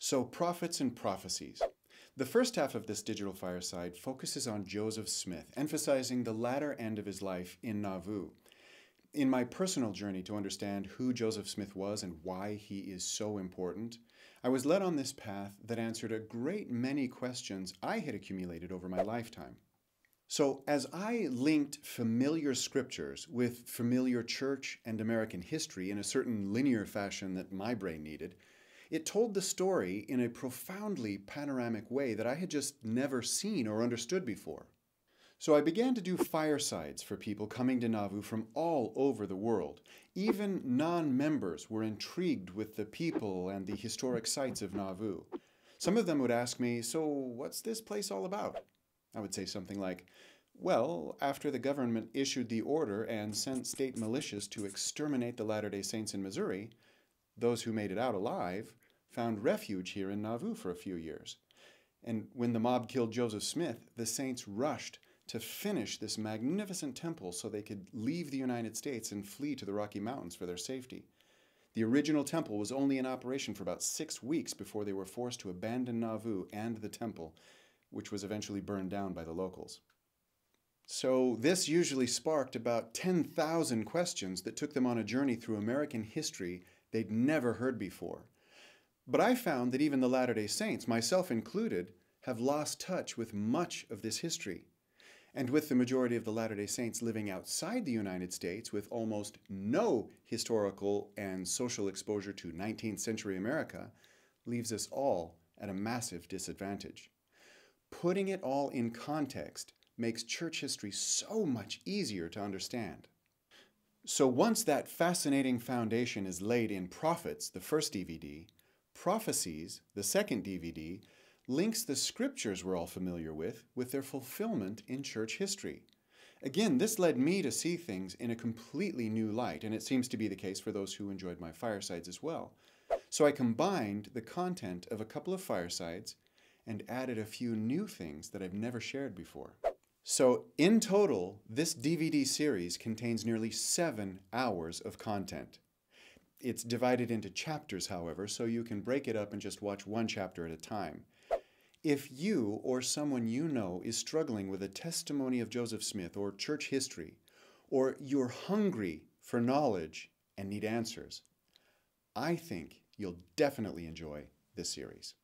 So, Prophets and Prophecies. The first half of this digital fireside focuses on Joseph Smith, emphasizing the latter end of his life in Nauvoo. In my personal journey to understand who Joseph Smith was and why he is so important, I was led on this path that answered a great many questions I had accumulated over my lifetime. So, as I linked familiar scriptures with familiar church and American history in a certain linear fashion that my brain needed, it told the story in a profoundly panoramic way that I had just never seen or understood before. So I began to do firesides for people coming to Nauvoo from all over the world. Even non-members were intrigued with the people and the historic sites of Nauvoo. Some of them would ask me, "So what's this place all about?" I would say something like, "Well, after the government issued the order and sent state militias to exterminate the Latter-day Saints in Missouri, those who made it out alive found refuge here in Nauvoo for a few years. And when the mob killed Joseph Smith, the saints rushed to finish this magnificent temple so they could leave the United States and flee to the Rocky Mountains for their safety. The original temple was only in operation for about 6 weeks before they were forced to abandon Nauvoo and the temple, which was eventually burned down by the locals." So this usually sparked about 10,000 questions that took them on a journey through American history they'd never heard before. But I found that even the Latter-day Saints, myself included, have lost touch with much of this history. And with the majority of the Latter-day Saints living outside the United States with almost no historical and social exposure to 19th century America, leaves us all at a massive disadvantage. Putting it all in context makes church history so much easier to understand. So once that fascinating foundation is laid in Prophets, the first DVD, Prophecies, the second DVD, links the scriptures we're all familiar with their fulfillment in church history. Again, this led me to see things in a completely new light, and it seems to be the case for those who enjoyed my firesides as well. So I combined the content of a couple of firesides and added a few new things that I've never shared before. So in total, this DVD series contains nearly 7 hours of content. It's divided into chapters, however, so you can break it up and just watch one chapter at a time. If you or someone you know is struggling with a testimony of Joseph Smith or church history, or you're hungry for knowledge and need answers, I think you'll definitely enjoy this series.